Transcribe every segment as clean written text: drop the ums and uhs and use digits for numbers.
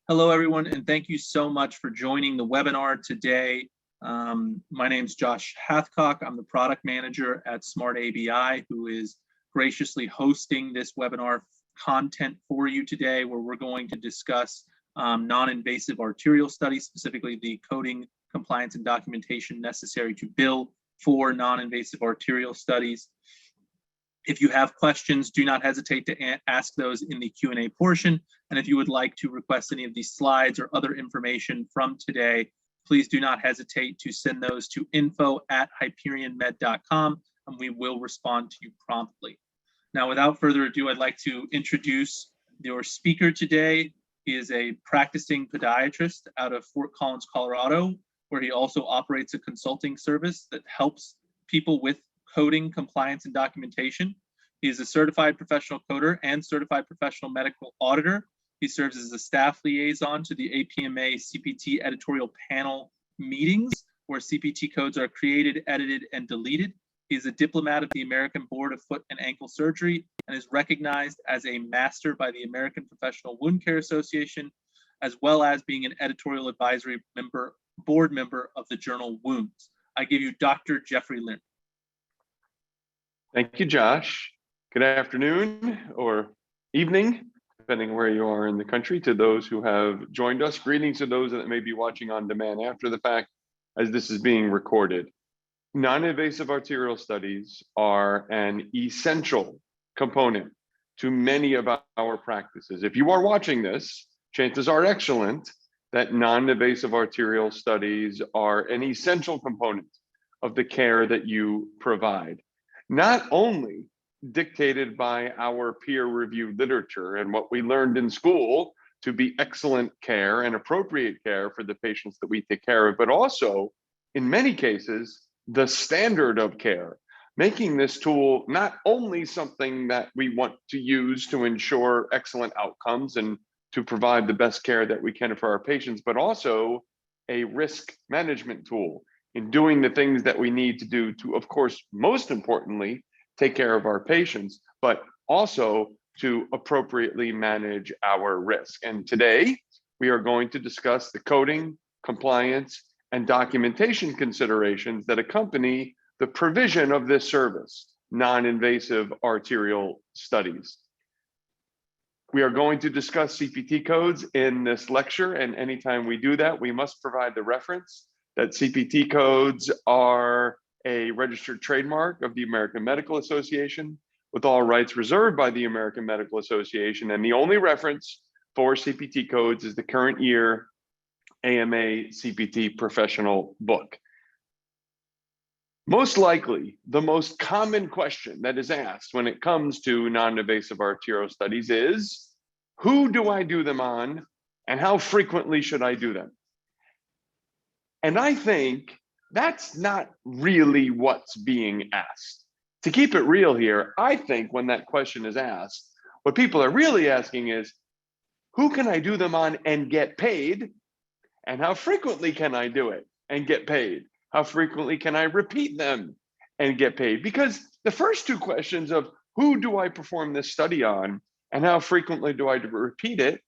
Hello, everyone, and thank you so much for joining the webinar today. My name is Josh Hathcock. I'm the product manager at Smart-ABI, who is graciously hosting this webinar content for you today, where we're going to discuss non-invasive arterial studies, specifically the coding, compliance, and documentation necessary to bill for non-invasive arterial studies. If you have questions, do not hesitate to ask those in the Q&A portion. And if you would like to request any of these slides or other information from today, please do not hesitate to send those to info@hyperionmed.com, and we will respond to you promptly. Now, without further ado, I'd like to introduce your speaker today. He is a practicing podiatrist out of Fort Collins, Colorado, where he also operates a consulting service that helps people with coding, compliance, and documentation. He is a certified professional coder and certified professional medical auditor. He serves as a staff liaison to the APMA CPT editorial panel meetings, where CPT codes are created, edited, and deleted. He is a diplomat of the American Board of Foot and Ankle Surgery and is recognized as a master by the American Professional Wound Care Association, as well as being an editorial advisory board member of the journal Wounds. I give you Dr. Jeffrey Lehrman. Thank you, Josh. Good afternoon or evening, depending where you are in the country, to those who have joined us. Greetings to those that may be watching on demand after the fact, as this is being recorded. Non-invasive arterial studies are an essential component to many of our practices. If you are watching this, chances are excellent that non-invasive arterial studies are an essential component of the care that you provide. Not only dictated by our peer-reviewed literature and what we learned in school to be excellent care and appropriate care for the patients that we take care of, but also, in many cases, the standard of care, making this tool not only something that we want to use to ensure excellent outcomes and to provide the best care that we can for our patients, but also a risk management tool in doing the things that we need to do to, of course, most importantly, take care of our patients, but also to appropriately manage our risk. And today, we are going to discuss the coding, compliance, and documentation considerations that accompany the provision of this service, non-invasive arterial studies. We are going to discuss CPT codes in this lecture, and anytime we do that, we must provide the reference that CPT codes are a registered trademark of the American Medical Association, with all rights reserved by the American Medical Association, and the only reference for CPT codes is the current year AMA CPT professional book. Most likely, the most common question that is asked when it comes to non-invasive arterial studies is, who do I do them on, and how frequently should I do them? And I think that's not really what's being asked. To keep it real here, I think when that question is asked, what people are really asking is, who can I do them on and get paid? And how frequently can I do it and get paid? How frequently can I repeat them and get paid? Because the first two questions of who do I perform this study on and how frequently do I repeat it,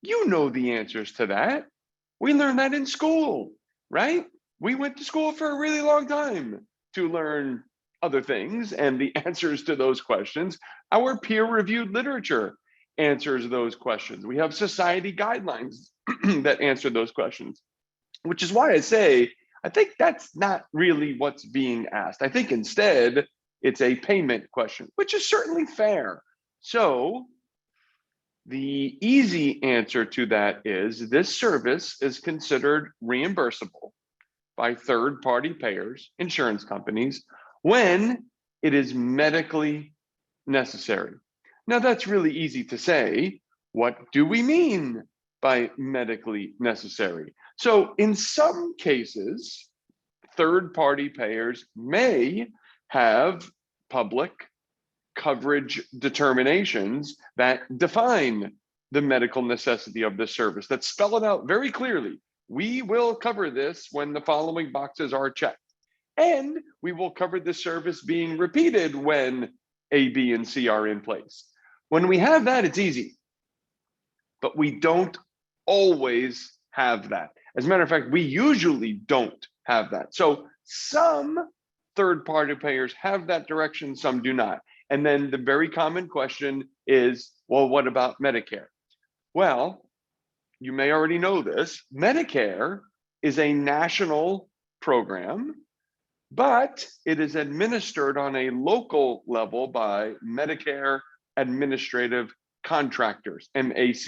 you know the answers to that. We learned that in school, right? We went to school for a really long time to learn other things and the answers to those questions. Our peer-reviewed literature answers those questions. We have society guidelines that answer those questions, which is why I say, I think that's not really what's being asked. I think instead, it's a payment question, which is certainly fair. So the easy answer to that is this service is considered reimbursable by third-party payers, insurance companies, when it is medically necessary. Now, that's really easy to say. What do we mean by medically necessary? So in some cases, third-party payers may have public coverage determinations that define the medical necessity of this service, that spell it out very clearly. We will cover this when the following boxes are checked. And we will cover the service being repeated when A, B, and C are in place. When we have that, it's easy. But we don't always have that. As a matter of fact, we usually don't have that. So some third-party payers have that direction, some do not. And then the very common question is, well, what about Medicare? Well, you may already know this. Medicare is a national program, but it is administered on a local level by Medicare Administrative Contractors, MAC,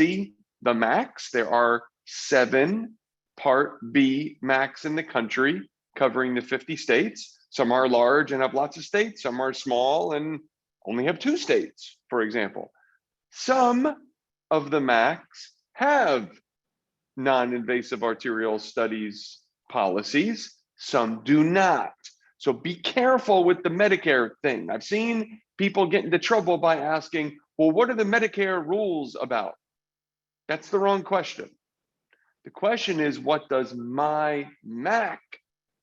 the MACs. There are 7 Part B MACs in the country covering the 50 states. Some are large and have lots of states. Some are small and only have 2 states, for example. Some of the MACs have non-invasive arterial studies policies, some do not. So be careful with the Medicare thing. I've seen people get into trouble by asking, well, what are the Medicare rules about? That's the wrong question. The question is, what does my MAC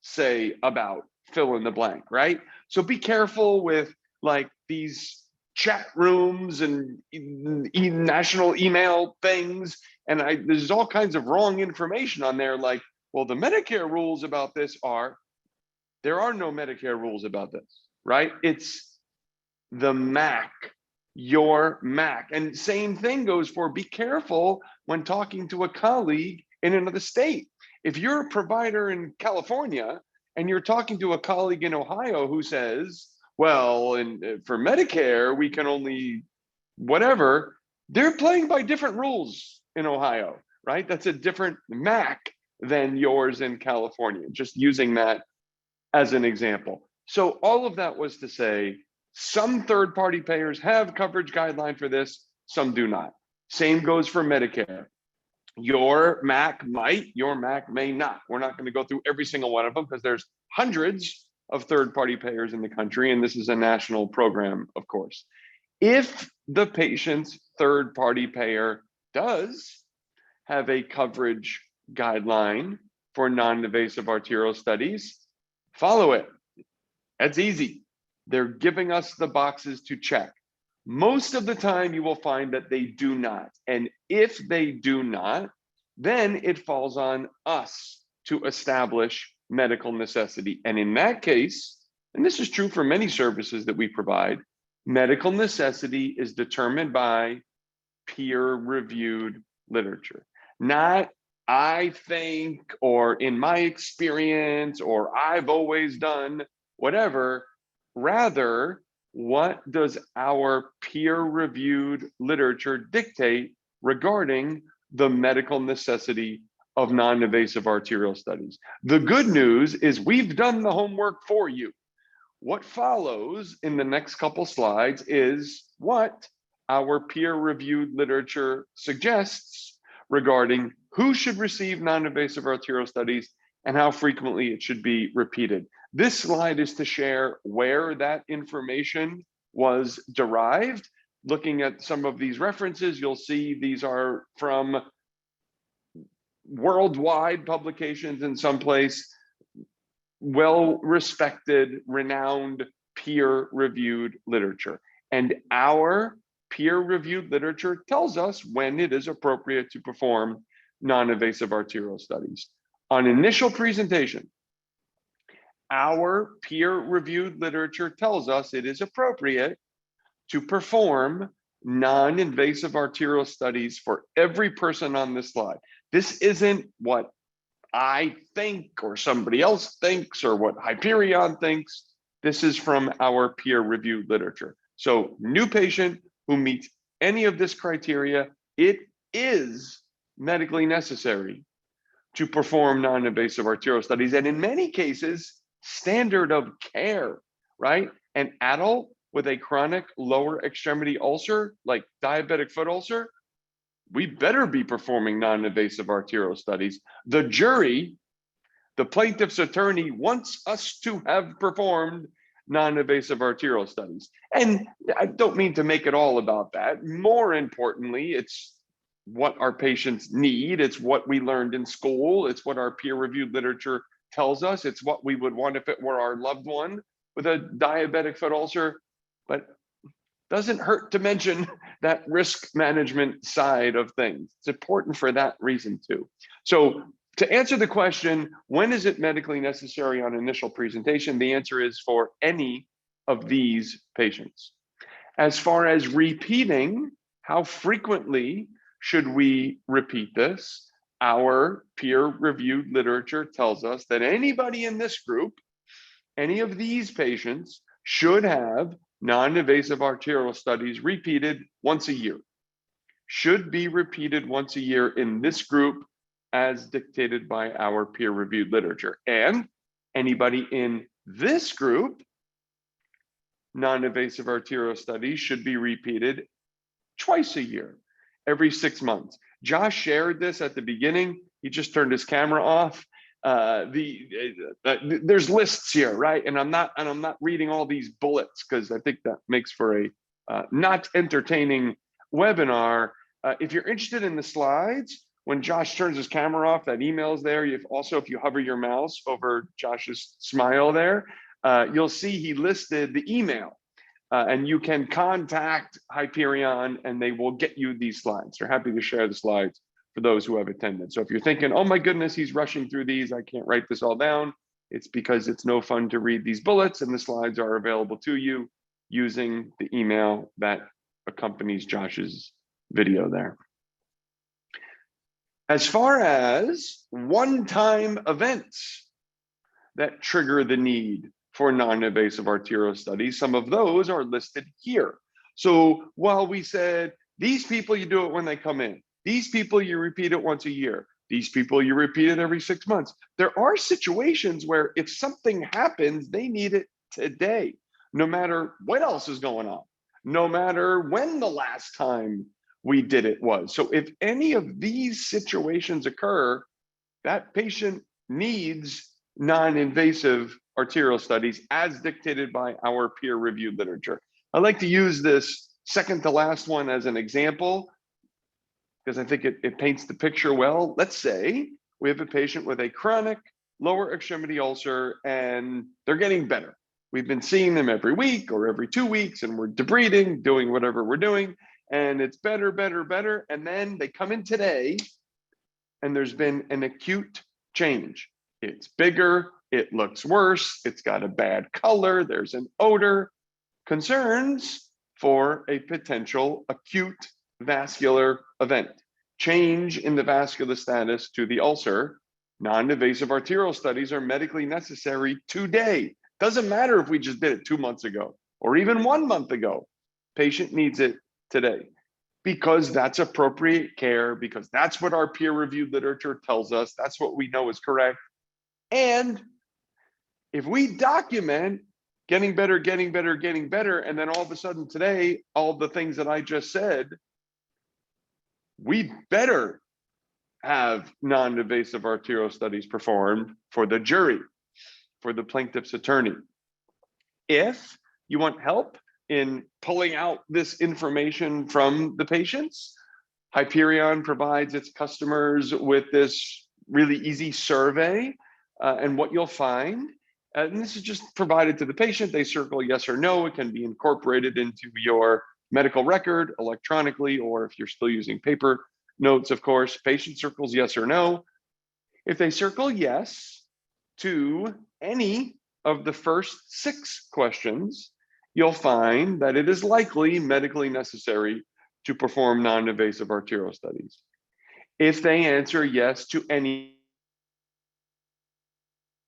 say about fill in the blank, right? So be careful with like these chat rooms and national email things. And there's all kinds of wrong information on there. Like, well, the Medicare rules about this are, there are no Medicare rules about this, right? It's the MAC, your MAC. And same thing goes for, be careful when talking to a colleague in another state. If you're a provider in California and you're talking to a colleague in Ohio who says, well, and for Medicare, we can only whatever, they're playing by different rules in Ohio, right? That's a different MAC than yours in California, just using that as an example. So all of that was to say, some third-party payers have coverage guideline for this, some do not. Same goes for Medicare. Your MAC might, your MAC may not. We're not going to go through every single one of them because there's hundreds of third-party payers in the country, and this is a national program, of course. If the patient's third-party payer does have a coverage guideline for non-invasive arterial studies, follow it. That's easy. They're giving us the boxes to check. Most of the time you will find that they do not. And if they do not, then it falls on us to establish medical necessity. And in that case, and this is true for many services that we provide, medical necessity is determined by peer-reviewed literature. Not I think, or in my experience, or I've always done, whatever. Rather, what does our peer-reviewed literature dictate regarding the medical necessity of non-invasive arterial studies? The good news is we've done the homework for you. What follows in the next couple slides is what our peer-reviewed literature suggests regarding who should receive non-invasive arterial studies and how frequently it should be repeated. This slide is to share where that information was derived. Looking at some of these references, you'll see these are from worldwide publications in some place, well-respected, renowned, peer-reviewed literature. And our peer-reviewed literature tells us when it is appropriate to perform non-invasive arterial studies. On initial presentation, our peer-reviewed literature tells us it is appropriate to perform non-invasive arterial studies for every person on this slide. This isn't what I think or somebody else thinks or what Hyperion thinks. This is from our peer-reviewed literature. So new patient who meets any of this criteria, it is medically necessary to perform non-invasive arterial studies. And in many cases, standard of care, right? An adult with a chronic lower extremity ulcer, like diabetic foot ulcer, we better be performing non-invasive arterial studies. The jury, the plaintiff's attorney, wants us to have performed non-invasive arterial studies. And I don't mean to make it all about that. More importantly, it's what our patients need. It's what we learned in school. It's what our peer-reviewed literature tells us. It's what we would want if it were our loved one with a diabetic foot ulcer. But Doesn't hurt to mention that risk management side of things. It's important for that reason too. So to answer the question, when is it medically necessary on initial presentation? The answer is for any of these patients. As far as repeating, how frequently should we repeat this? Our peer-reviewed literature tells us that anybody in this group, any of these patients, should have non-invasive arterial studies repeated once a year. Should be repeated once a year in this group as dictated by our peer-reviewed literature. And anybody in this group, non-invasive arterial studies should be repeated twice a year, every 6 months. Josh shared this at the beginning. He just turned his camera off. There's lists here, right? And I'm not reading all these bullets because I think that makes for a not entertaining webinar. If you're interested in the slides, when Josh turns his camera off, that email is there. If you hover your mouse over Josh's smile there, you'll see he listed the email. And you can contact Hyperion and they will get you these slides. They're happy to share the slides for those who have attended. So if you're thinking, oh my goodness, he's rushing through these, I can't write this all down, it's because it's no fun to read these bullets, and the slides are available to you using the email that accompanies Josh's video there. As far as one-time events that trigger the need for non-invasive arterial studies, some of those are listed here. So while we said, these people, you do it when they come in. These people, you repeat it once a year. These people, you repeat it every 6 months. There are situations where if something happens, they need it today, no matter what else is going on, no matter when the last time we did it was. So if any of these situations occur, that patient needs non-invasive arterial studies as dictated by our peer-reviewed literature. I like to use this second to last one as an example because I think it paints the picture well. Let's say we have a patient with a chronic lower extremity ulcer and they're getting better. We've been seeing them every week or every 2 weeks and we're debriding, doing whatever we're doing, and it's better, better, better. And then they come in today and there's been an acute change. It's bigger, it looks worse, it's got a bad color, there's an odor. Concerns for a potential acute vascular event. Change in the vascular status to the ulcer. Non-invasive arterial studies are medically necessary today. Doesn't matter if we just did it 2 months ago or even 1 month ago. Patient needs it today because that's appropriate care, because that's what our peer-reviewed literature tells us. That's what we know is correct. And if we document getting better, getting better, getting better, and then all of a sudden today, all the things that I just said, we better have non-invasive arterial studies performed for the jury, for the plaintiff's attorney. If you want help in pulling out this information from the patients, Hyperion provides its customers with this really easy survey. And what you'll find, and this is just provided to the patient, they circle yes or no. It can be incorporated into your medical record electronically, or if you're still using paper notes, of course, patient circles yes or no. If they circle yes to any of the first 6 questions, you'll find that it is likely medically necessary to perform non-invasive arterial studies. If they answer yes to any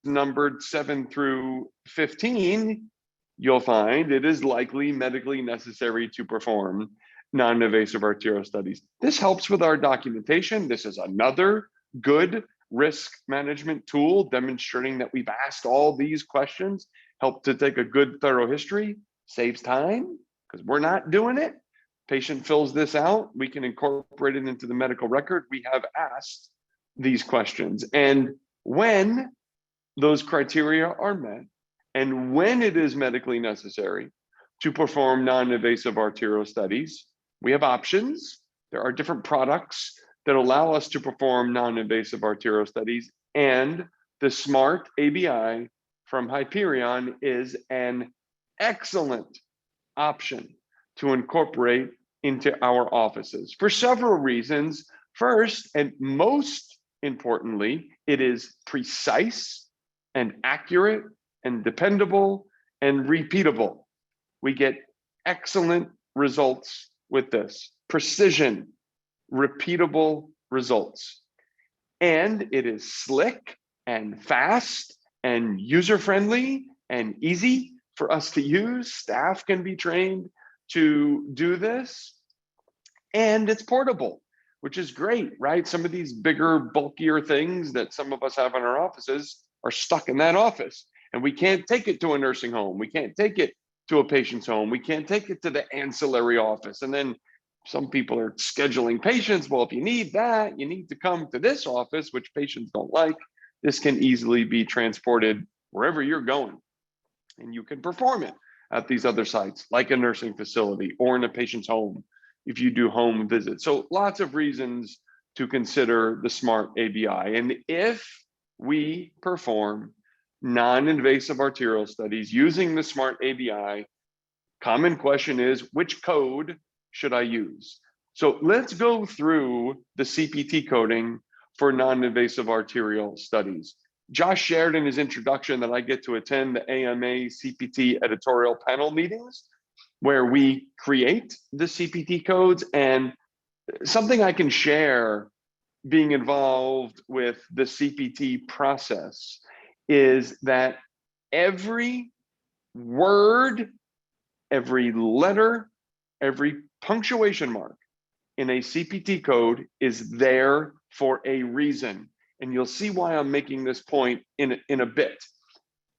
numbered 7 through 15, you'll find it is likely medically necessary to perform non-invasive arterial studies. This helps with our documentation. This is another good risk management tool demonstrating that we've asked all these questions, help to take a good thorough history, saves time because we're not doing it. Patient fills this out, we can incorporate it into the medical record. We have asked these questions. And when those criteria are met, and when it is medically necessary to perform non-invasive arterial studies, we have options. There are different products that allow us to perform non-invasive arterial studies, and the Smart-ABI from Hyperion is an excellent option to incorporate into our offices for several reasons. First, and most importantly, it is precise and accurate and dependable and repeatable. We get excellent results with this. Precision, repeatable results. And it is slick and fast and user-friendly and easy for us to use. Staff can be trained to do this. And it's portable, which is great, right? Some of these bigger, bulkier things that some of us have in our offices are stuck in that office. And we can't take it to a nursing home. We can't take it to a patient's home. We can't take it to the ancillary office. And then some people are scheduling patients. Well, if you need that, you need to come to this office, which patients don't like. This can easily be transported wherever you're going. And you can perform it at these other sites, like a nursing facility or in a patient's home, if you do home visits. So lots of reasons to consider the Smart-ABI. And if we perform non-invasive arterial studies using the Smart-ABI, common question is, which code should I use? So let's go through the CPT coding for non-invasive arterial studies. Josh shared in his introduction that I get to attend the AMA CPT editorial panel meetings where we create the CPT codes, and something I can share being involved with the CPT process is that every word, every letter, every punctuation mark in a CPT code is there for a reason. And you'll see why I'm making this point in a bit.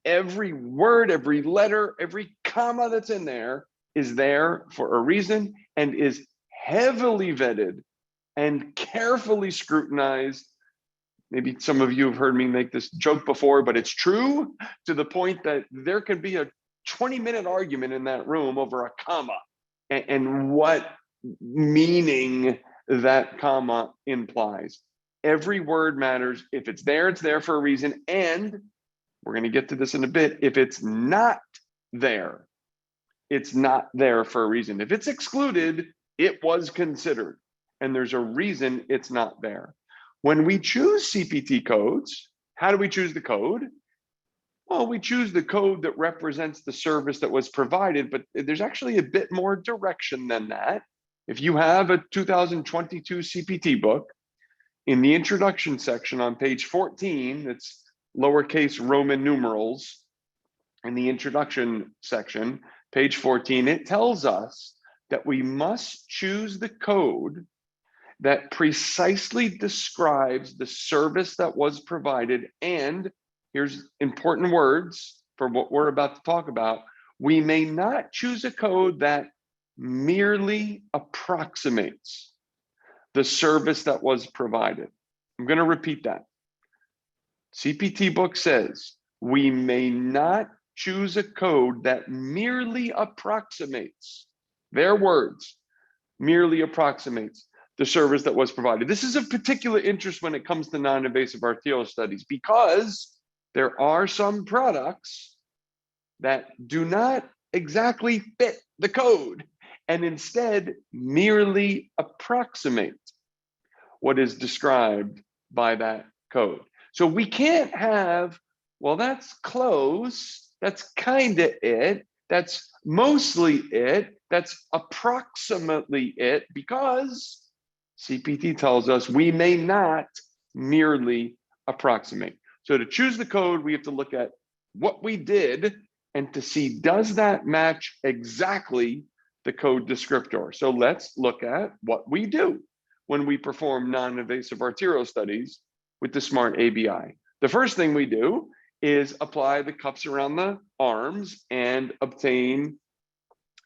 Every word, every letter, every comma that's in there is there for a reason and is heavily vetted and carefully scrutinized. Maybe some of you have heard me make this joke before, but it's true, to the point that there can be a 20-minute argument in that room over a comma and what meaning that comma implies. Every word matters. If it's there for a reason. And we're going to get to this in a bit. If it's not there, it's not there for a reason. If it's excluded, it was considered, and there's a reason it's not there. When we choose CPT codes, how do we choose the code? Well, we choose the code that represents the service that was provided, but there's actually a bit more direction than that. If you have a 2022 CPT book, in the introduction section on page 14, it's lowercase Roman numerals. In the introduction section, page 14, it tells us that we must choose the code that precisely describes the service that was provided. And here's important words for what we're about to talk about. We may not choose a code that merely approximates the service that was provided. I'm going to repeat that. CPT book says we may not choose a code that merely approximates, their words, merely approximates the service that was provided. This is of particular interest when it comes to non-invasive arterial studies, because there are some products that do not exactly fit the code and instead merely approximate what is described by that code. So we can't have, well, that's close, that's kind of it, that's mostly it, that's approximately it, because CPT tells us we may not merely approximate. So to choose the code, we have to look at what we did and to see, does that match exactly the code descriptor? So let's look at what we do when we perform non-invasive arterial studies with the Smart-ABI. The first thing we do is apply the cuffs around the arms and obtain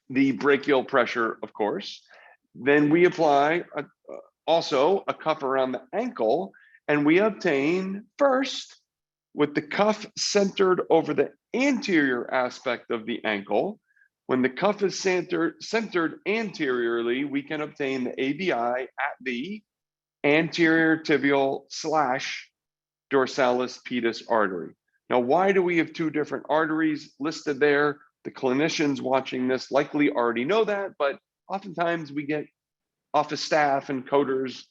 the brachial pressure, of course. Then we apply also a cuff around the ankle, and we obtain first, with the cuff centered over the anterior aspect of the ankle. When the cuff is centered anteriorly, we can obtain the ABI at the anterior tibial / dorsalis pedis artery. Now, why do we have two different arteries listed there? The clinicians watching this likely already know that, but oftentimes we get office staff and coders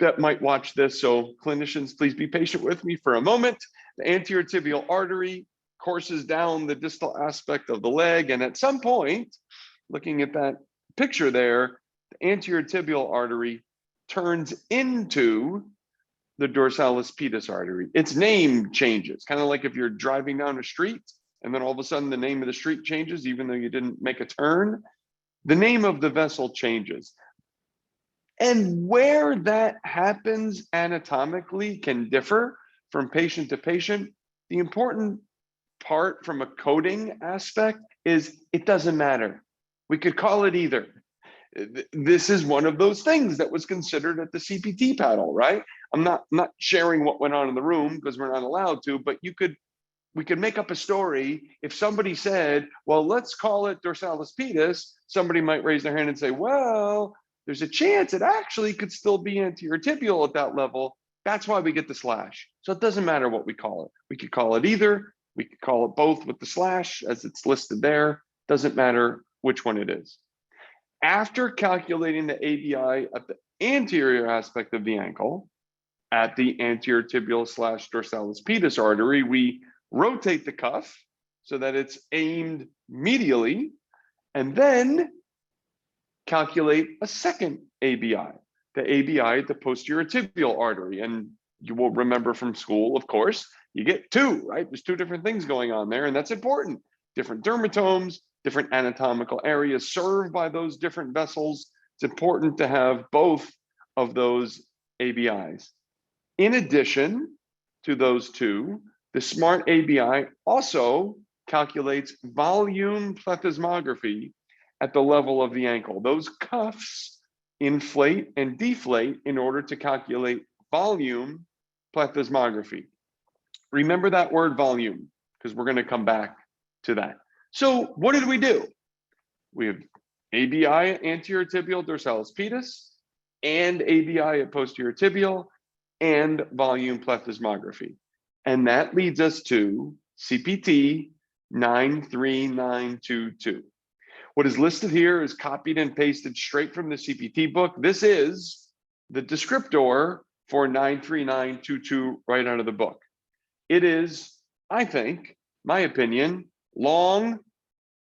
that might watch this. So clinicians, please be patient with me for a moment. The anterior tibial artery courses down the distal aspect of the leg. And at some point, looking at that picture there, the anterior tibial artery turns into the dorsalis pedis artery. Its name changes, kind of like if you're driving down a street and then all of a sudden the name of the street changes, even though you didn't make a turn, the name of the vessel changes. And where that happens anatomically can differ from patient to patient. The important part from a coding aspect is it doesn't matter. We could call it either. This is one of those things that was considered at the CPT panel, right? I'm not sharing what went on in the room because we're not allowed to, but we could make up a story. If somebody said, well, let's call it dorsalis pedis, somebody might raise their hand and say, well, there's a chance it actually could still be anterior tibial at that level. That's why we get the slash. So it doesn't matter what we call it. We could call it either. We could call it both with the slash as it's listed there. Doesn't matter which one it is. After calculating the ABI at the anterior aspect of the ankle, at the anterior tibial / dorsalis pedis artery, we rotate the cuff so that it's aimed medially, and then calculate a second ABI, the ABI at the posterior tibial artery. And you will remember from school, of course, you get two, right? There's two different things going on there, and that's important. Different dermatomes, different anatomical areas served by those different vessels. It's important to have both of those ABIs. In addition to those two, the Smart-ABI also calculates volume plethysmography at the level of the ankle. Those cuffs inflate and deflate in order to calculate volume plethysmography. Remember that word volume, because we're going to come back to that. So what did we do? We have ABI anterior tibial dorsalis pedis and ABI at posterior tibial and volume plethysmography. And that leads us to CPT 93922. What is listed here is copied and pasted straight from the CPT book. This is the descriptor for 93922 right out of the book. It is, I think, my opinion, long,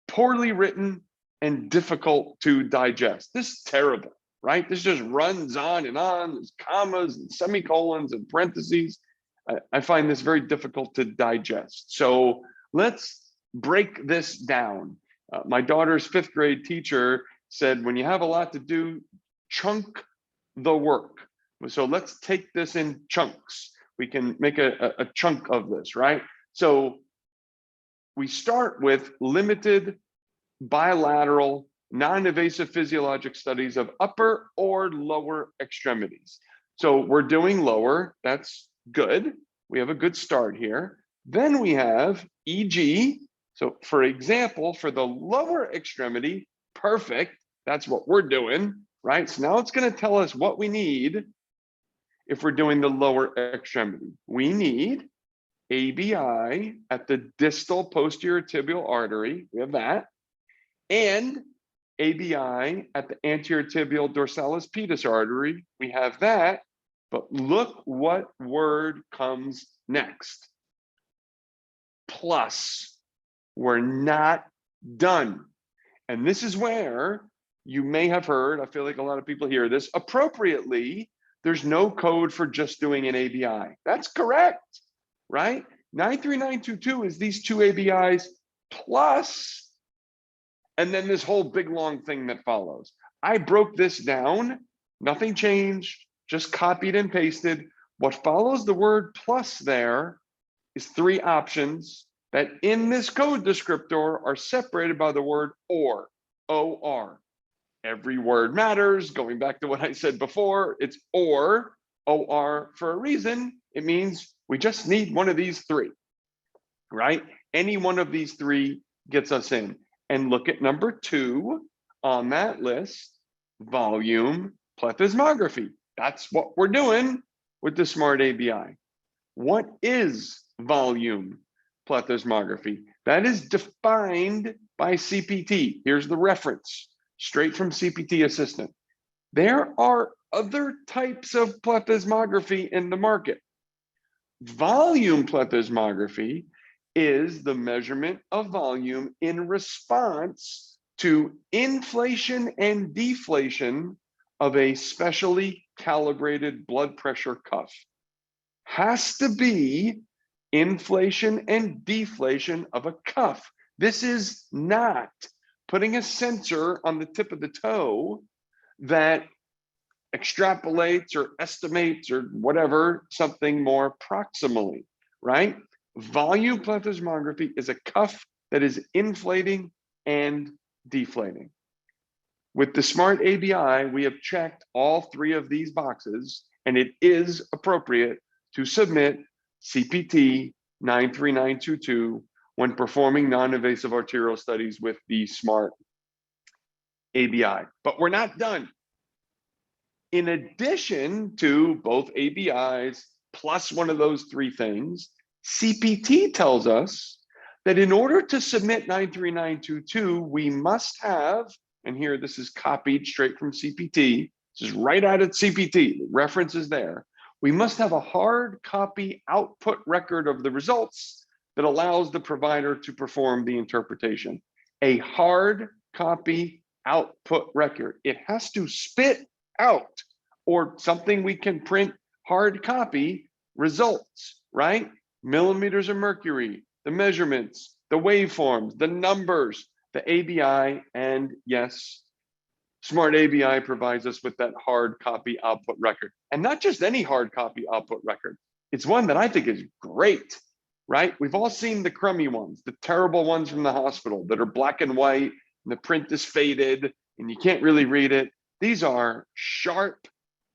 poorly written, and difficult to digest. This is terrible, right? This just runs on and on. There's commas and semicolons and parentheses. I find this very difficult to digest. So let's break this down. My daughter's 5th grade teacher said, when you have a lot to do, chunk the work. So let's take this in chunks. We can make a chunk of this, right? So we start with limited bilateral non-invasive physiologic studies of upper or lower extremities. So we're doing lower, that's good. We have a good start here. Then we have EG. So for example, for the lower extremity, perfect. That's what we're doing, right? So now it's going to tell us what we need if we're doing the lower extremity. We need ABI at the distal posterior tibial artery. We have that. And ABI at the anterior tibial dorsalis pedis artery. We have that. But look what word comes next. Plus. We're not done. And this is where you may have heard, I feel like a lot of people hear this, appropriately, there's no code for just doing an ABI. That's correct, right? 93922 is these two ABIs plus, and then this whole big long thing that follows. I broke this down, nothing changed, just copied and pasted. What follows the word plus there is 3 options that in this code descriptor are separated by the word or, O-R. Every word matters. Going back to what I said before, it's or, O-R for a reason. It means we just need one of these 3, right? Any one of these 3 gets us in. And look at number 2 on that list, volume plethysmography. That's what we're doing with the Smart-ABI. What is volume plethysmography. That is defined by CPT. Here's the reference, straight from CPT Assistant. There are other types of plethysmography in the market. Volume plethysmography is the measurement of volume in response to inflation and deflation of a specially calibrated blood pressure cuff. Has to be inflation and deflation of a cuff. This is not putting a sensor on the tip of the toe that extrapolates or estimates or whatever something more proximally, right? Volume plethysmography is a cuff that is inflating and deflating. With the Smart-ABI, we have checked all three of these boxes, and it is appropriate to submit CPT 93922 when performing non-invasive arterial studies with the Smart-ABI. But we're not done. In addition to both ABIs plus one of those three things, CPT tells us that in order to submit 93922, we must have, and here this is copied straight from CPT, this is right out of CPT, the reference is there. We must have a hard copy output record of the results that allows the provider to perform the interpretation. A hard copy output record. It has to spit out, or something we can print hard copy results, right? Millimeters of mercury, the measurements, the waveforms, the numbers, the ABI, and yes, Smart-ABI provides us with that hard copy output record. And not just any hard copy output record. It's one that I think is great, right? We've all seen the crummy ones, the terrible ones from the hospital that are black and white, and the print is faded, and you can't really read it. These are sharp,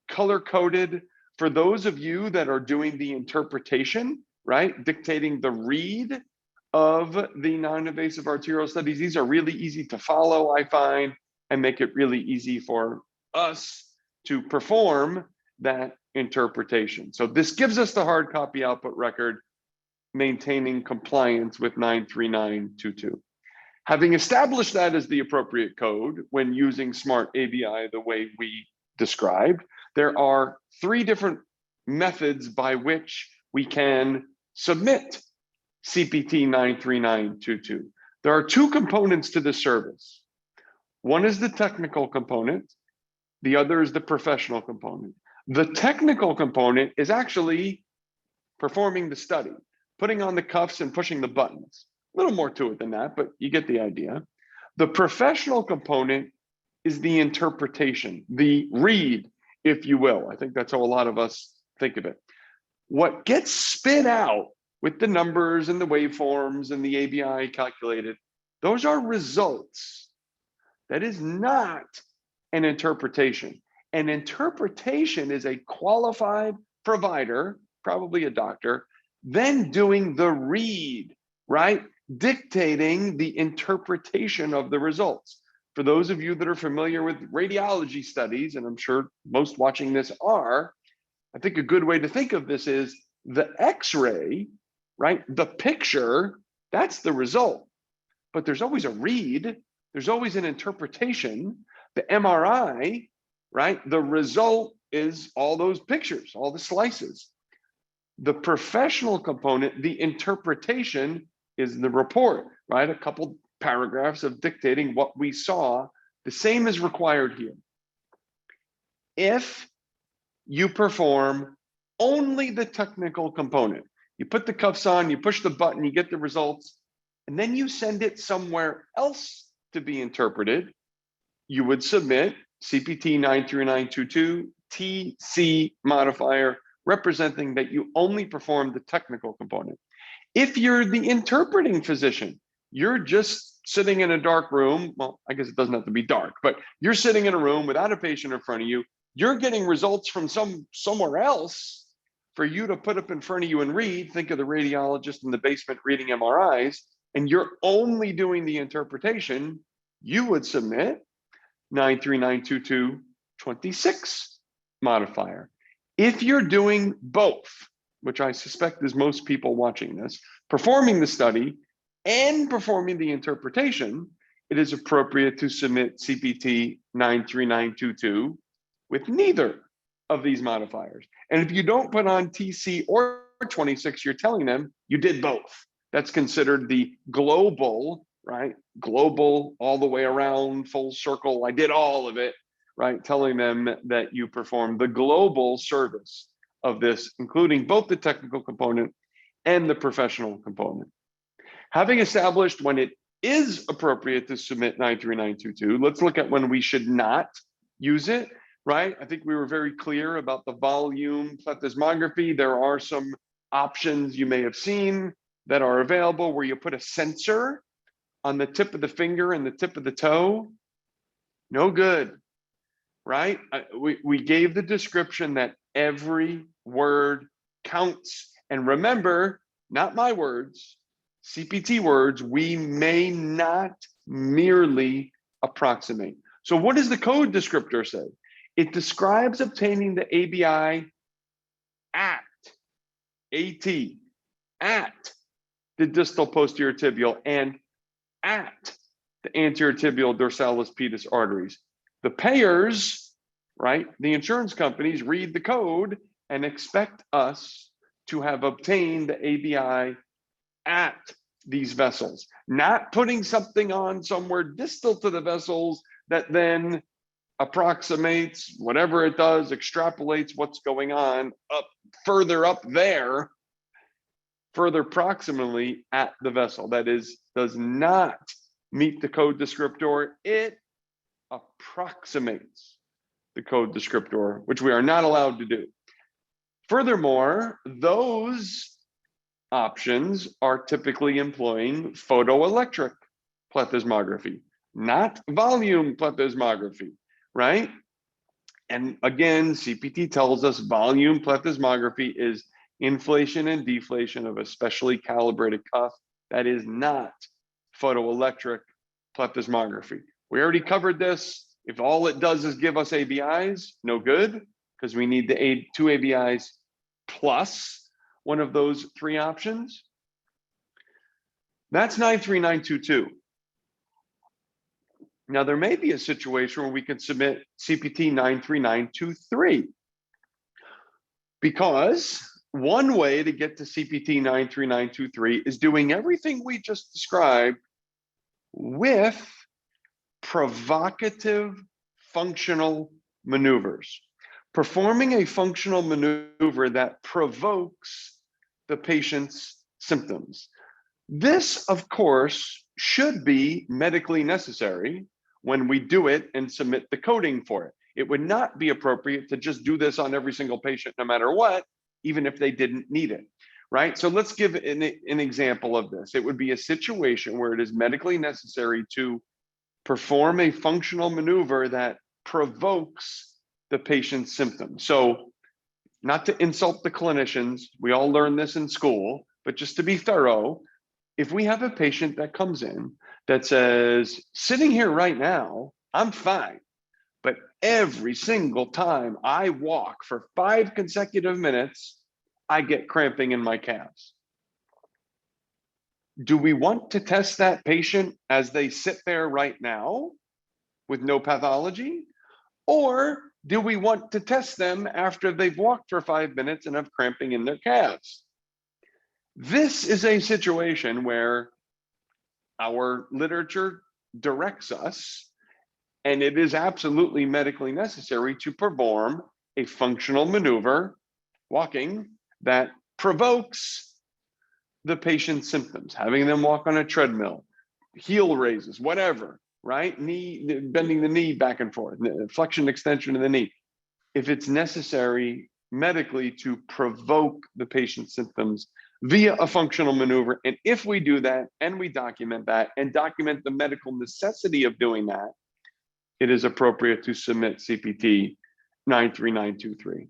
color-coded. For those of you that are doing the interpretation, right, dictating the read of the non-invasive arterial studies, these are really easy to follow, I find, and make it really easy for us to perform that interpretation. So this gives us the hard copy output record, maintaining compliance with 93922. Having established that as the appropriate code when using Smart-ABI the way we described, there are three different methods by which we can submit CPT 93922. There are two components to the service. One is the technical component, the other is the professional component. The technical component is actually performing the study, putting on the cuffs and pushing the buttons. A little more to it than that, but you get the idea. The professional component is the interpretation, the read, if you will. I think that's how a lot of us think of it. What gets spit out with the numbers and the waveforms and the ABI calculated, those are results. That is not an interpretation. An interpretation is a qualified provider, probably a doctor, then doing the read, right? Dictating the interpretation of the results. For those of you that are familiar with radiology studies, and I'm sure most watching this are, I think a good way to think of this is the X-ray, right? The picture, that's the result. But there's always a read, there's always an interpretation. The MRI, right? The result is all those pictures, all the slices. The professional component, the interpretation, is the report, right? A couple paragraphs of dictating what we saw. The same is required here. If you perform only the technical component, you put the cuffs on, you push the button, you get the results, and then you send it somewhere else to be interpreted, you would submit CPT 93922 TC modifier, representing that you only perform the technical component. If you're the interpreting physician, you're just sitting in a dark room. Well, I guess it doesn't have to be dark, but you're sitting in a room without a patient in front of you. You're getting results from somewhere else for you to put up in front of you and read. Think of the radiologist in the basement reading MRIs, and you're only doing the interpretation. You would submit 93922 26 modifier. If you're doing both, which I suspect is most people watching this, performing the study and performing the interpretation, it is appropriate to submit CPT 93922 with neither of these modifiers. And if you don't put on TC or 26, you're telling them you did both. That's considered the global, right? Global, all the way around, full circle. I did all of it, right? Telling them that you performed the global service of this, including both the technical component and the professional component. Having established when it is appropriate to submit 93922, let's look at when we should not use it, right? I think we were very clear about the volume plethysmography. There are some options you may have seen that are available where you put a sensor on the tip of the finger and the tip of the toe. No good, right? We gave the description that every word counts. And remember, not my words, CPT words, we may not merely approximate. So what does the code descriptor say? It describes obtaining the ABI at the distal posterior tibial and at the anterior tibial dorsalis pedis arteries. The payers, right, the insurance companies read the code and expect us to have obtained the ABI at these vessels, not putting something on somewhere distal to the vessels that then approximates whatever it does, extrapolates what's going on up further up there, further proximally at the vessel. That is, does not meet the code descriptor. It approximates the code descriptor, which we are not allowed to do. Furthermore, those options are typically employing photoelectric plethysmography, not volume plethysmography, right? And again, CPT tells us volume plethysmography is inflation and deflation of a specially calibrated cuff. That is not photoelectric plethysmography. We already covered this. If all it does is give us ABIs, no good, because we need the two ABIs plus one of those three options. That's 93922. Now, there may be a situation where we can submit CPT 93923, because one way to get to CPT 93923 is doing everything we just described with provocative functional maneuvers. Performing a functional maneuver that provokes the patient's symptoms. This, of course, should be medically necessary when we do it and submit the coding for it. It would not be appropriate to just do this on every single patient, no matter what, even if they didn't need it, right? So let's give an example of this. It would be a situation where it is medically necessary to perform a functional maneuver that provokes the patient's symptoms. So, not to insult the clinicians, we all learned this in school, but just to be thorough, if we have a patient that comes in that says, sitting here right now, I'm fine, but every single time I walk for 5 consecutive minutes, I get cramping in my calves. Do we want to test that patient as they sit there right now with no pathology? Or do we want to test them after they've walked for 5 minutes and have cramping in their calves? This is a situation where our literature directs us, and it is absolutely medically necessary to perform a functional maneuver, walking, that provokes the patient's symptoms, having them walk on a treadmill, heel raises, whatever, right? Knee, bending the knee back and forth, flexion, extension of the knee. If it's necessary medically to provoke the patient's symptoms via a functional maneuver, and if we do that and we document that and document the medical necessity of doing that, it is appropriate to submit CPT 93923.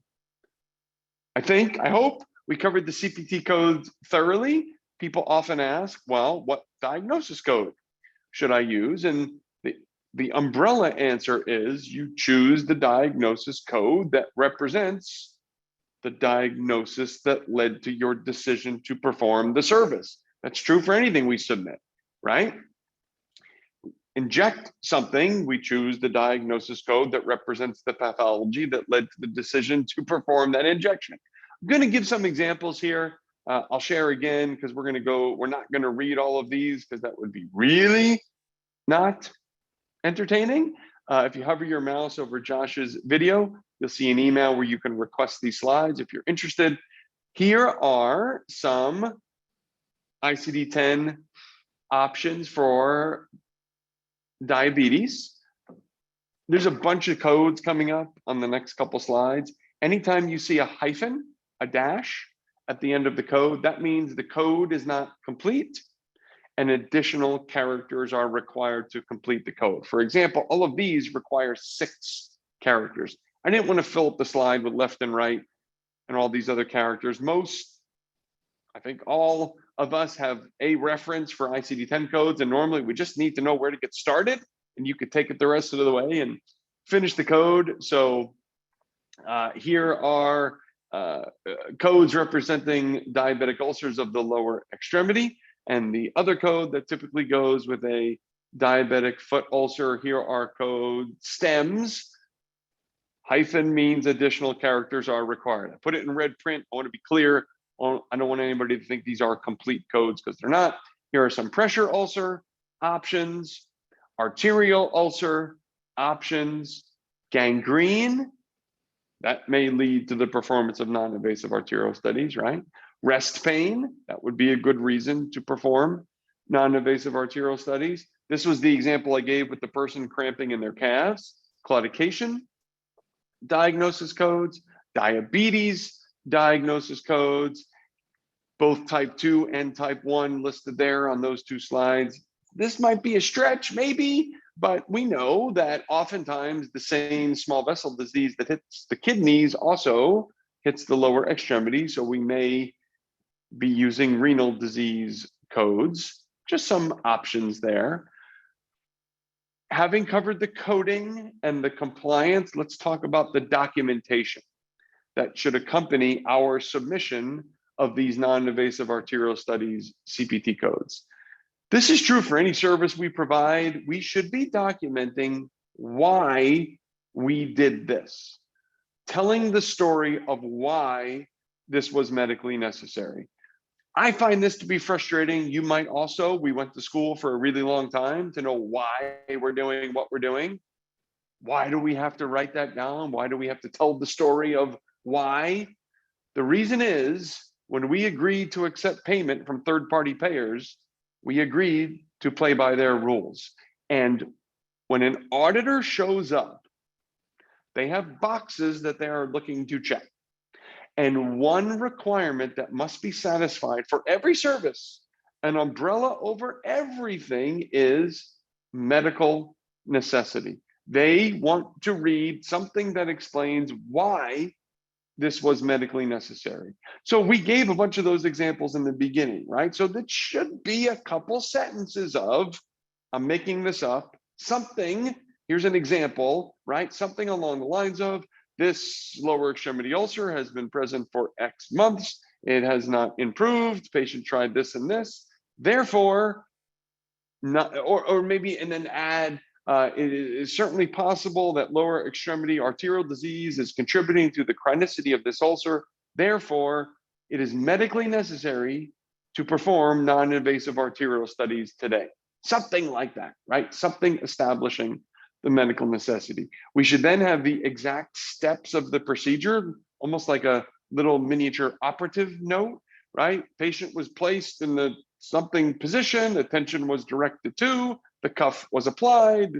I hope we covered the CPT codes thoroughly. People often ask, well, what diagnosis code should I use? And the umbrella answer is you choose the diagnosis code that represents the diagnosis that led to your decision to perform the service. That's true for anything we submit, right? Inject something, we choose the diagnosis code that represents the pathology that led to the decision to perform that injection. I'm going to give some examples here. I'll share again because we're not going to read all of these because that would be really not entertaining. If you hover your mouse over Josh's video, you'll see an email where you can request these slides if you're interested. Here are some ICD-10 options for diabetes. There's a bunch of codes coming up on the next couple slides. Anytime you see a hyphen, a dash at the end of the code, that means the code is not complete and additional characters are required to complete the code. For example, all of these require 6 characters. I didn't want to fill up the slide with left and right and all these other characters. I think all of us have a reference for ICD-10 codes, and normally we just need to know where to get started, and you could take it the rest of the way and finish the code. So here are codes representing diabetic ulcers of the lower extremity, and the other code that typically goes with a diabetic foot ulcer. Here are code stems. Hyphen means additional characters are required. I put it in red print. I want to be clear. I don't want anybody to think these are complete codes because they're not. Here are some pressure ulcer options, arterial ulcer options, gangrene. That may lead to the performance of non-invasive arterial studies, right? Rest pain, that would be a good reason to perform non-invasive arterial studies. This was the example I gave with the person cramping in their calves. Claudication, diagnosis codes, diabetes, diagnosis codes, both type 2 and type 1 listed there on those 2 slides. This might be a stretch, maybe, but we know that oftentimes the same small vessel disease that hits the kidneys also hits the lower extremity. So we may be using renal disease codes, just some options there. Having covered the coding and the compliance, let's talk about the documentation that should accompany our submission of these non-invasive arterial studies CPT codes. This is true for any service we provide. We should be documenting why we did this, telling the story of why this was medically necessary. I find this to be frustrating. You might also. We went to school for a really long time to know why we're doing what we're doing. Why do we have to write that down? Why do we have to tell the story of why? The reason is when we agreed to accept payment from third-party payers, we agreed to play by their rules. And when an auditor shows up, they have boxes that they are looking to check. And one requirement that must be satisfied for every service, an umbrella over everything, is medical necessity. They want to read something that explains why this was medically necessary. So we gave a bunch of those examples in the beginning, right? So that should be a couple sentences of, I'm making this up, something, here's an example, right? Something along the lines of, this lower extremity ulcer has been present for X months. It has not improved. Patient tried this and this. Therefore, not, or maybe, and then add, it is certainly possible that lower extremity arterial disease is contributing to the chronicity of this ulcer. Therefore, it is medically necessary to perform non-invasive arterial studies today. Something like that, right? Something establishing the medical necessity. We should then have the exact steps of the procedure, almost like a little miniature operative note, right? Patient was placed in the something position, attention was directed to, the cuff was applied,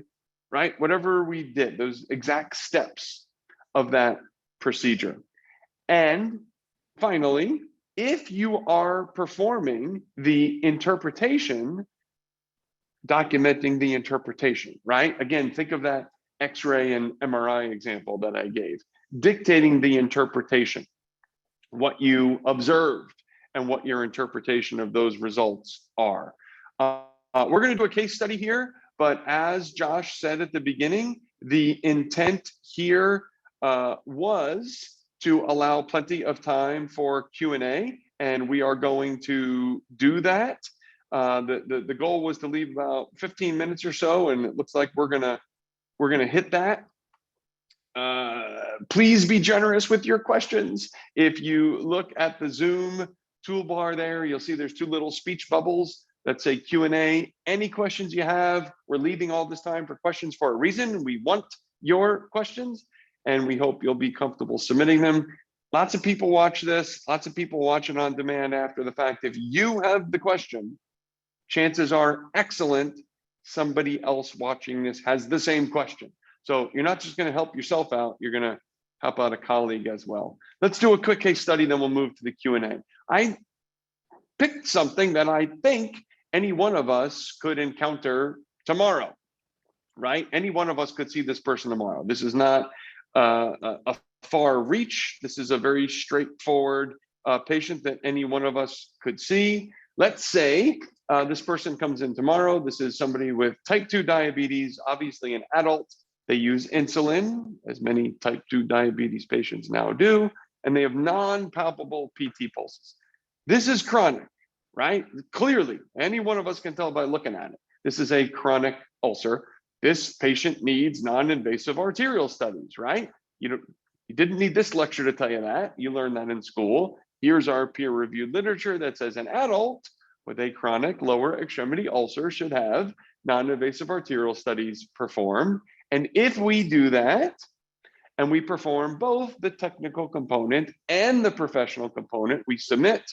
right? Whatever we did, those exact steps of that procedure. And finally, if you are performing the interpretation, documenting the interpretation, right? Again, think of that X-ray and MRI example that I gave, dictating the interpretation, what you observed and what your interpretation of those results are. We're going to do a case study here, but as Josh said at the beginning, the intent here was to allow plenty of time for Q&A, and we are going to do that. The goal was to leave about 15 minutes or so, and it looks like we're gonna hit that. Please be generous with your questions. If you look at the Zoom toolbar there, you'll see there's two little speech bubbles that say Q&A. Any questions you have, we're leaving all this time for questions for a reason. We want your questions, and we hope you'll be comfortable submitting them. Lots of people watch this, lots of people watch it on demand after the fact. If you have the question, chances are excellent somebody else watching this has the same question. So you're not just going to help yourself out, you're going to help out a colleague as well. Let's do a quick case study, then we'll move to the Q&A. I picked something that I think any one of us could encounter tomorrow, right? Any one of us could see this person tomorrow. This is not a far reach. This is a very straightforward patient that any one of us could see. Let's say this person comes in tomorrow. This is somebody with type 2 diabetes, obviously an adult. They use insulin, as many type 2 diabetes patients now do, and they have non-palpable PT pulses. This is chronic, right? Clearly, any one of us can tell by looking at it. This is a chronic ulcer. This patient needs non-invasive arterial studies, right? You didn't need this lecture to tell you that. You learned that in school. Here's our peer-reviewed literature that says an adult with a chronic lower extremity ulcer should have non-invasive arterial studies performed. And if we do that, and we perform both the technical component and the professional component, we submit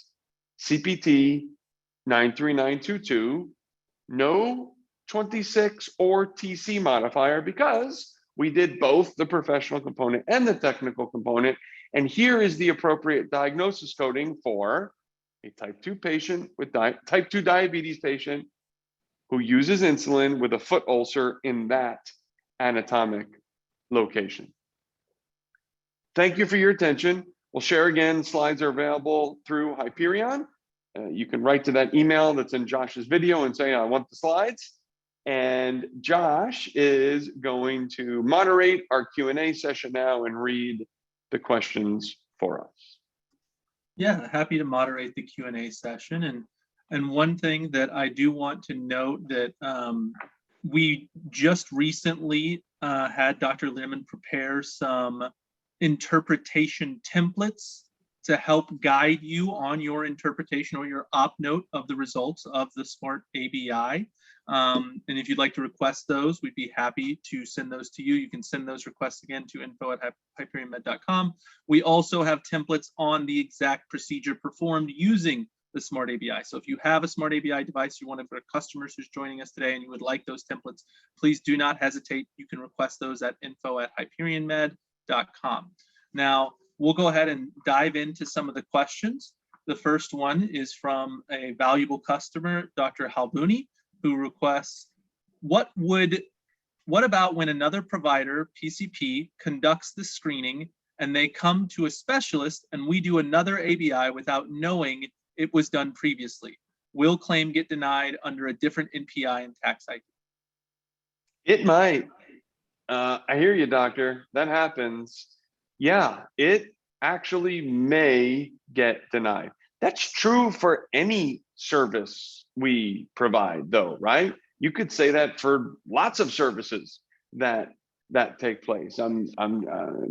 CPT 93922, no 26 or TC modifier, because we did both the professional component and the technical component. And here is the appropriate diagnosis coding for a type 2 patient with type 2 diabetes patient who uses insulin with a foot ulcer in that anatomic location. Thank you for your attention. We'll share again. Slides are available through Hyperion. You can write to that email that's in Josh's video and say, I want the slides. And Josh is going to moderate our Q&A session now and read the questions for us. Yeah, happy to moderate the Q&A session. And one thing that I do want to note that we just recently had Dr. Lehrman prepare some interpretation templates to help guide you on your interpretation or your op note of the results of the Smart-ABI. And if you'd like to request those, we'd be happy to send those to you. You can send those requests again to info@hyperionmed.com. We also have templates on the exact procedure performed using the Smart-ABI. So if you have a Smart-ABI device, you're one of our customers who's joining us today and you would like those templates, please do not hesitate. You can request those at info@hyperionmed.com. Now, we'll go ahead and dive into some of the questions. The first one is from a valuable customer, Dr. Halbuni, who requests, what about when another provider, PCP, conducts the screening and they come to a specialist and we do another ABI without knowing it was done previously? Will claim get denied under a different NPI and tax ID? It might. I hear you, doctor. That happens. Yeah, it actually may get denied. That's true for any service we provide, though, right? You could say that for lots of services that take place. I'm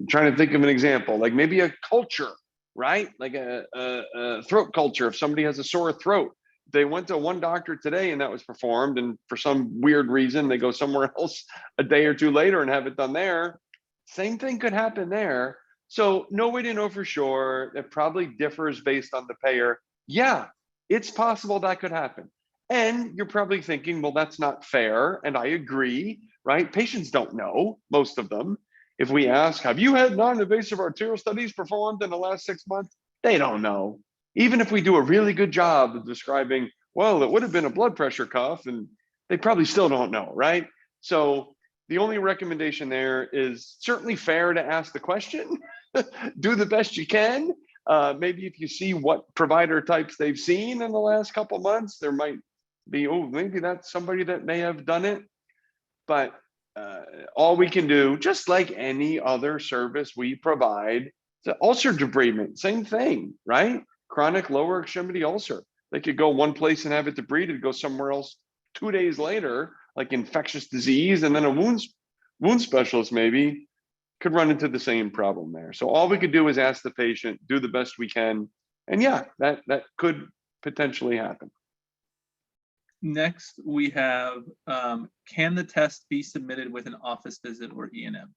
trying to think of an example, like maybe a culture, right? Like a throat culture. If somebody has a sore throat, they went to one doctor today and that was performed, and for some weird reason they go somewhere else a day or two later and have it done there. Same thing could happen there. So no way to know for sure. It probably differs based on the payer. Yeah, it's possible that could happen. And you're probably thinking, well, that's not fair. And I agree, right? Patients don't know, most of them. If we ask, have you had non-invasive arterial studies performed in the last 6 months? They don't know. Even if we do a really good job of describing, well, it would have been a blood pressure cuff, and they probably still don't know, right? So the only recommendation there is certainly fair to ask the question. Do the best you can. Maybe if you see what provider types they've seen in the last couple months, there might be, oh, maybe that's somebody that may have done it. But all we can do, just like any other service we provide, the ulcer debridement, same thing, right? Chronic lower extremity ulcer. They could go one place and have it debride and go somewhere else 2 days later, like infectious disease, and then a wound specialist maybe could run into the same problem there. So all we could do is ask the patient, do the best we can. And yeah, that could potentially happen. Next, we have, can the test be submitted with an office visit or E&M?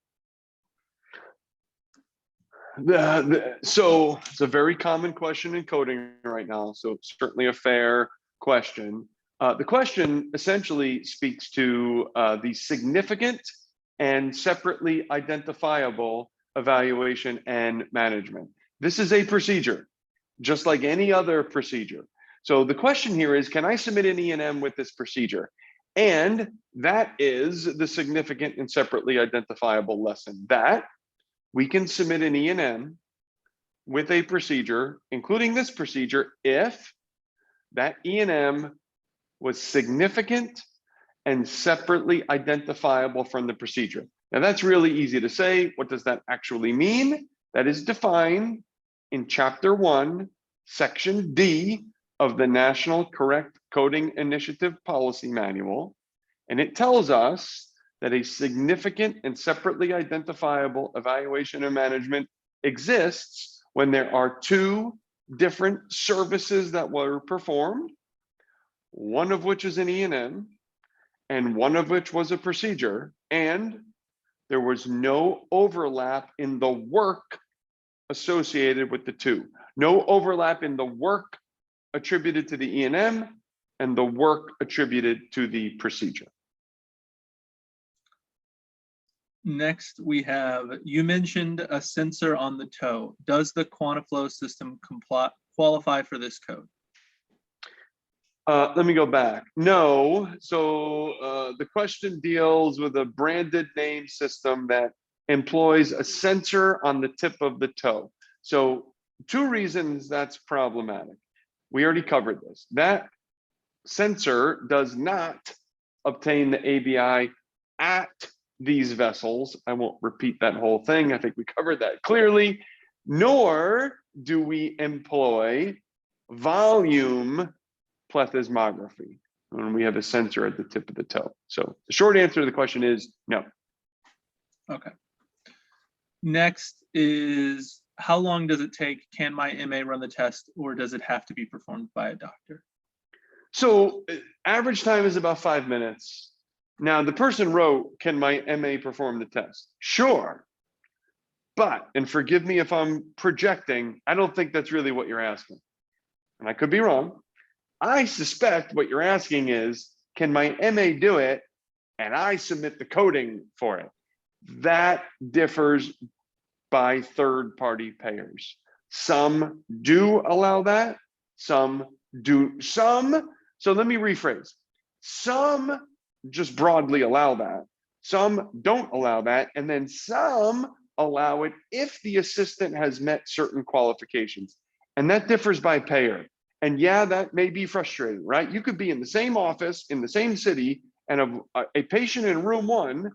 So it's a very common question in coding right now. So certainly a fair question. The question essentially speaks to the significant and separately identifiable evaluation and management. This is a procedure, just like any other procedure. So the question here is, can I submit an E&M with this procedure? And that is the significant and separately identifiable lesson, that we can submit an E&M with a procedure, including this procedure, if that E&M was significant and separately identifiable from the procedure. Now that's really easy to say. What does that actually mean? That is defined in Chapter 1, Section D of the National Correct Coding Initiative Policy Manual. And it tells us that a significant and separately identifiable evaluation and management exists when there are two different services that were performed, one of which is an E&M, and one of which was a procedure, and there was no overlap in the work associated with the two. No overlap in the work attributed to the E&M and the work attributed to the procedure. Next, we have, you mentioned a sensor on the toe. Does the QuantaFlo system qualify for this code? Let me go back. No. So the question deals with a branded name system that employs a sensor on the tip of the toe. So two reasons that's problematic. We already covered this. That sensor does not obtain the ABI at these vessels. I won't repeat that whole thing. I think we covered that clearly. Nor do we employ volume plethysmography when we have a sensor at the tip of the toe. So the short answer to the question is no. Okay. Next is, how long does it take? Can my MA run the test, or does it have to be performed by a doctor? So average time is about 5 minutes. Now the person wrote, can my MA perform the test? Sure. But, and forgive me if I'm projecting, I don't think that's really what you're asking. And I could be wrong. I suspect what you're asking is, can my MA do it and I submit the coding for it? That differs by third-party payers. Some do allow that, some do, so let me rephrase. Some just broadly allow that, some don't allow that, and then some allow it if the assistant has met certain qualifications. And that differs by payer. And yeah, that may be frustrating, right? You could be in the same office, in the same city, and a patient in room 1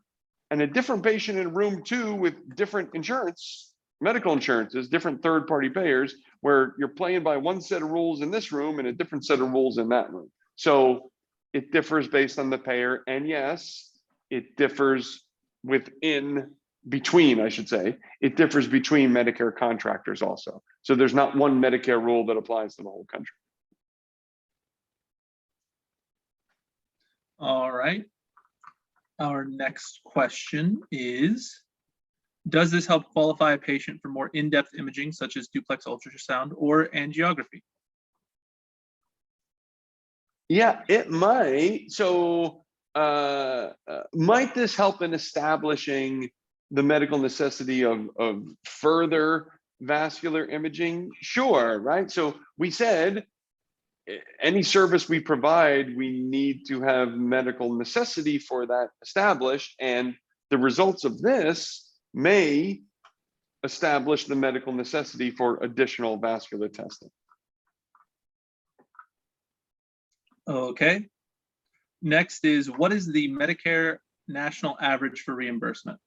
and a different patient in room 2 with different insurance, medical insurances, different third-party payers, where you're playing by one set of rules in this room and a different set of rules in that room. So it differs based on the payer. And yes, it differs between, I should say, it differs between Medicare contractors also. So there's not one Medicare rule that applies to the whole country. All right. Our next question is, does this help qualify a patient for more in-depth imaging, such as duplex ultrasound or angiography? Yeah, it might. So might this help in establishing the medical necessity of further vascular imaging? Sure, right? So we said any service we provide, we need to have medical necessity for that established, and the results of this may establish the medical necessity for additional vascular testing. Okay. Next is, what is the Medicare national average for reimbursement?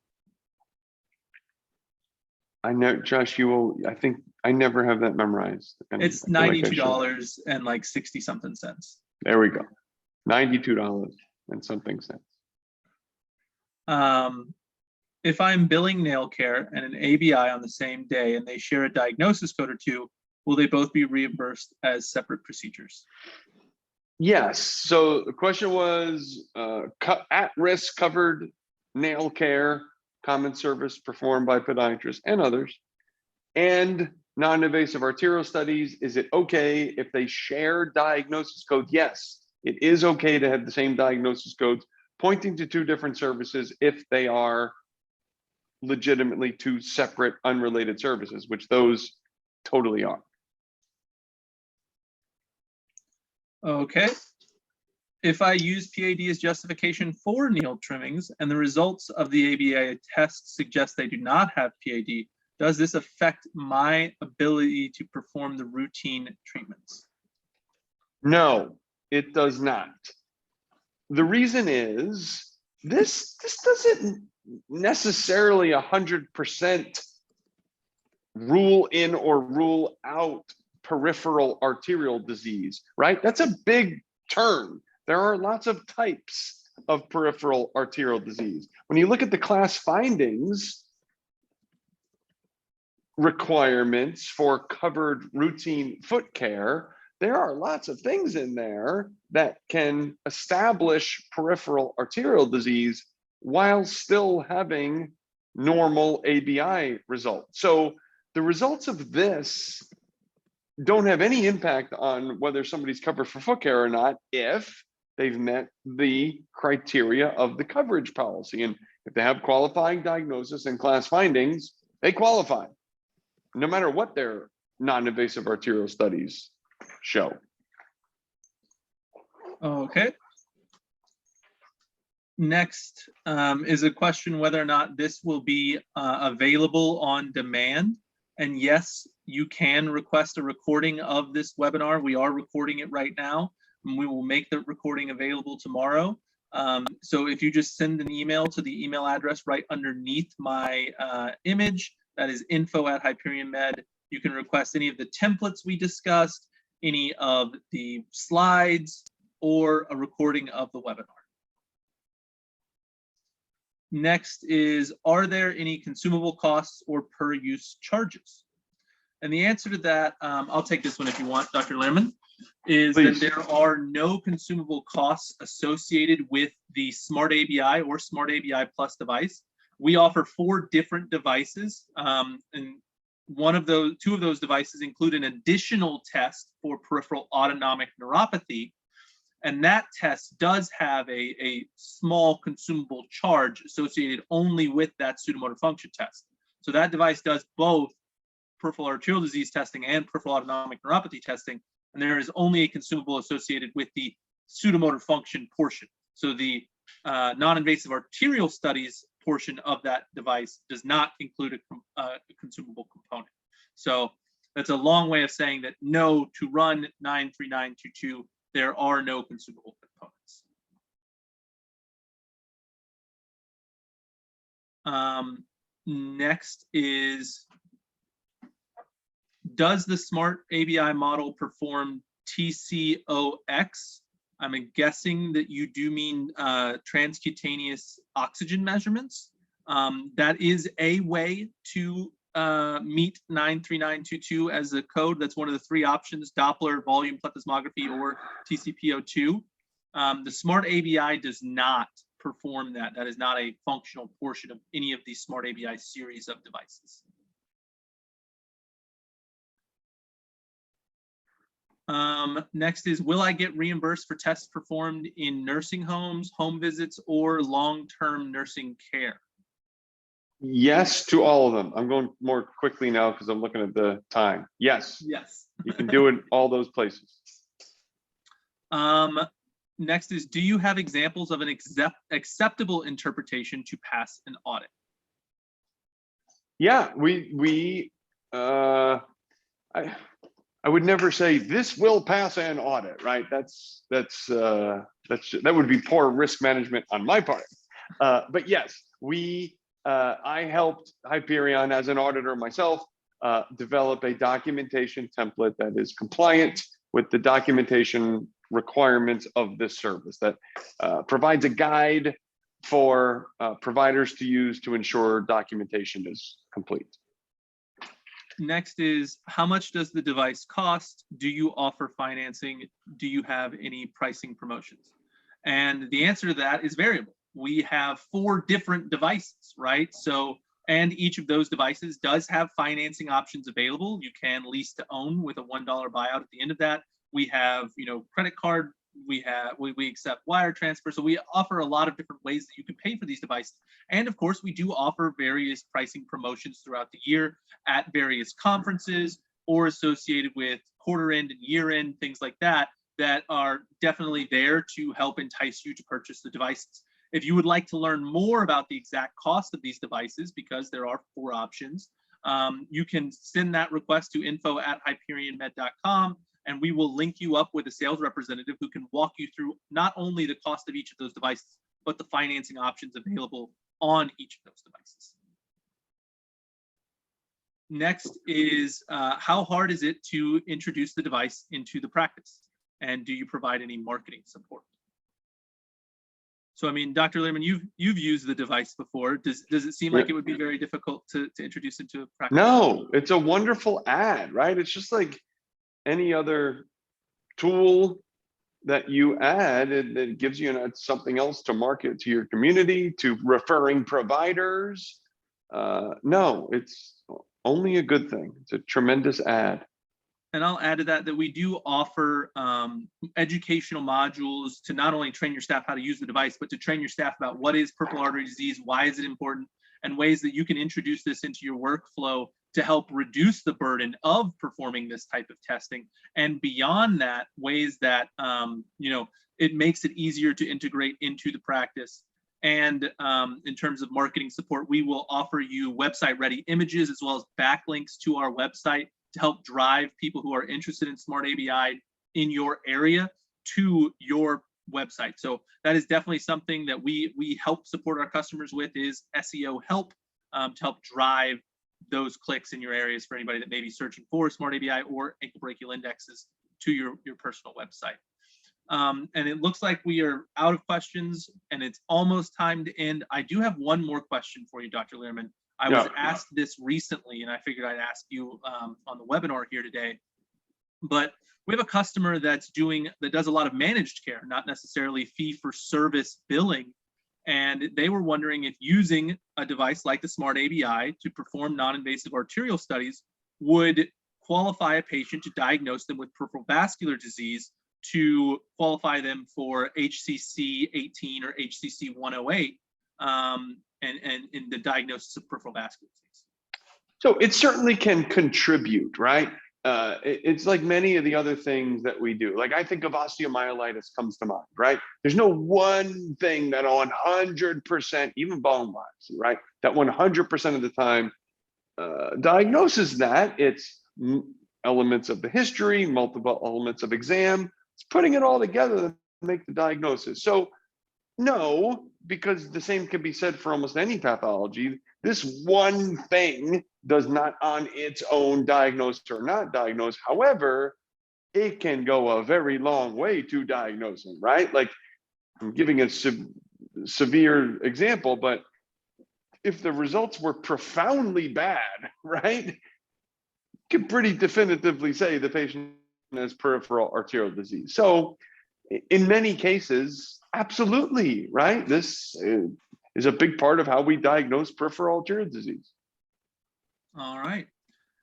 I know, Josh, you will, I think I never have that memorized. And It's I feel like I should. $92 and like 60 something cents. There we go. $92 and something cents. If I'm billing nail care and an ABI on the same day and they share a diagnosis code or two, will they both be reimbursed as separate procedures? Yes. So the question was at-risk covered nail care, common service performed by podiatrists and others, and non-invasive arterial studies. Is it okay if they share diagnosis codes? Yes, it is okay to have the same diagnosis codes pointing to two different services if they are legitimately two separate unrelated services, which those totally are. Okay. If I use PAD as justification for nail trimmings and the results of the ABI test suggest they do not have PAD, does this affect my ability to perform the routine treatments? No, it does not. The reason is this doesn't necessarily 100% rule in or rule out peripheral arterial disease, right? That's a big term. There are lots of types of peripheral arterial disease. When you look at the class findings requirements for covered routine foot care, there are lots of things in there that can establish peripheral arterial disease while still having normal ABI results. So the results of this don't have any impact on whether somebody's covered for foot care or not if they've met the criteria of the coverage policy. And if they have qualifying diagnosis and class findings, they qualify, no matter what their non-invasive arterial studies show. Okay. Next is a question whether or not this will be available on demand. And yes, you can request a recording of this webinar. We are recording it right now, and we will make the recording available tomorrow. So if you just send an email to the email address right underneath my image, that is info@HyperionMed, you can request any of the templates we discussed, any of the slides, or a recording of the webinar. Next is, are there any consumable costs or per use charges? And the answer to that, I'll take this one if you want, Dr. Lehrman, is Please. that there are no consumable costs associated with the Smart-ABI or Smart-ABI Plus device. We offer 4 different devices, and two of those devices include an additional test for peripheral autonomic neuropathy. And that test does have a small consumable charge associated only with that pseudomotor function test. So that device does both peripheral arterial disease testing and peripheral autonomic neuropathy testing, and there is only a consumable associated with the pseudomotor function portion. So the non-invasive arterial studies portion of that device does not include a consumable component. So that's a long way of saying that no, to run 93922, there are no consumable components. Next is, does the Smart-ABI model perform TCOX? I'm guessing that you do mean transcutaneous oxygen measurements. That is a way to meet 93922 as a code. That's one of the 3 options: Doppler, volume plethysmography, or TCPO2. The Smart-ABI does not perform that. That is not a functional portion of any of the Smart-ABI series of devices. Next is, will I get reimbursed for tests performed in nursing homes, home visits, or long-term nursing care? Yes to all of them. I'm going more quickly now because I'm looking at the time. Yes. Yes. You can do it all those places. Next is, do you have examples of an acceptable interpretation to pass an audit? Yeah, I would never say this will pass an audit, right? That would be poor risk management on my part. But yes, I helped Hyperion as an auditor myself develop a documentation template that is compliant with the documentation requirements of this service, that provides a guide for providers to use to ensure documentation is complete. Next is, how much does the device cost? Do you offer financing? Do you have any pricing promotions? And the answer to that is variable. We have 4 different devices, right? So, and each of those devices does have financing options available. You can lease to own with a $1 buyout at the end of that. We have, credit card. We accept wire transfer. So we offer a lot of different ways that you can pay for these devices. And of course, we do offer various pricing promotions throughout the year at various conferences or associated with quarter end and year end, things like that, that are definitely there to help entice you to purchase the devices. If you would like to learn more about the exact cost of these devices, because there are 4 options, you can send that request to info@hyperionmed.com. And we will link you up with a sales representative who can walk you through not only the cost of each of those devices, but the financing options available on each of those devices. Next is, how hard is it to introduce the device into the practice? And do you provide any marketing support? So, I mean, Dr. Lehrman, you've used the device before. Does it seem like it would be very difficult to introduce into practice? No, it's a wonderful ad, right? It's just like any other tool that you add, it gives you something else to market to your community, to referring providers. No, it's only a good thing. It's a tremendous ad. And I'll add to that we do offer educational modules to not only train your staff how to use the device, but to train your staff about what is peripheral artery disease, why is it important, and ways that you can introduce this into your workflow to help reduce the burden of performing this type of testing. And beyond that, ways that, it makes it easier to integrate into the practice. And in terms of marketing support, we will offer you website ready images as well as backlinks to our website to help drive people who are interested in Smart-ABI in your area to your website. So that is definitely something that we help support our customers with, is SEO help to help drive those clicks in your areas for anybody that may be searching for Smart-ABI or ankle brachial indexes to your personal website. And it looks like we are out of questions and it's almost time to end. I do have one more question for you, Dr. Lehrman. I was asked this recently and I figured I'd ask you on the webinar here today, but we have a customer that does a lot of managed care, not necessarily fee for service billing. And they were wondering if using a device like the Smart-ABI to perform non-invasive arterial studies would qualify a patient to diagnose them with peripheral vascular disease to qualify them for HCC 18 or HCC 108 and in the diagnosis of peripheral vascular disease. So it certainly can contribute, right? It's like many of the other things that we do. Like I think of osteomyelitis comes to mind, right? There's no one thing that 100%, even bone biopsy, right? That 100% of the time diagnoses that. It's elements of the history, multiple elements of exam. It's putting it all together to make the diagnosis. So no, because the same can be said for almost any pathology. This one thing does not on its own diagnose or not diagnose. However, it can go a very long way to diagnosing, right? Like I'm giving a severe example, but if the results were profoundly bad, right? You can pretty definitively say the patient has peripheral arterial disease. So in many cases, absolutely, right? This is a big part of how we diagnose peripheral arterial disease. All right.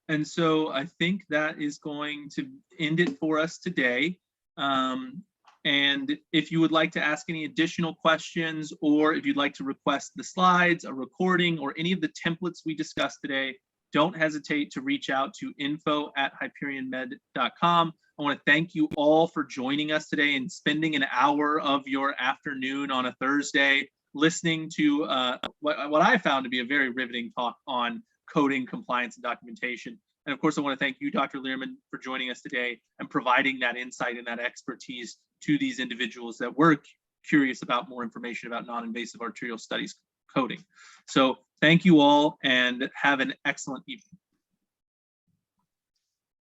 And so I think that is going to end it for us today. And if you would like to ask any additional questions, or if you'd like to request the slides, a recording, or any of the templates we discussed today, don't hesitate to reach out to info@hyperionmed.com. I want to thank you all for joining us today and spending an hour of your afternoon on a Thursday listening to what I found to be a very riveting talk on coding, compliance, and documentation. And of course, I want to thank you, Dr. Lehrman, for joining us today and providing that insight and that expertise to these individuals that were curious about more information about non-invasive arterial studies coding. So thank you all and have an excellent evening.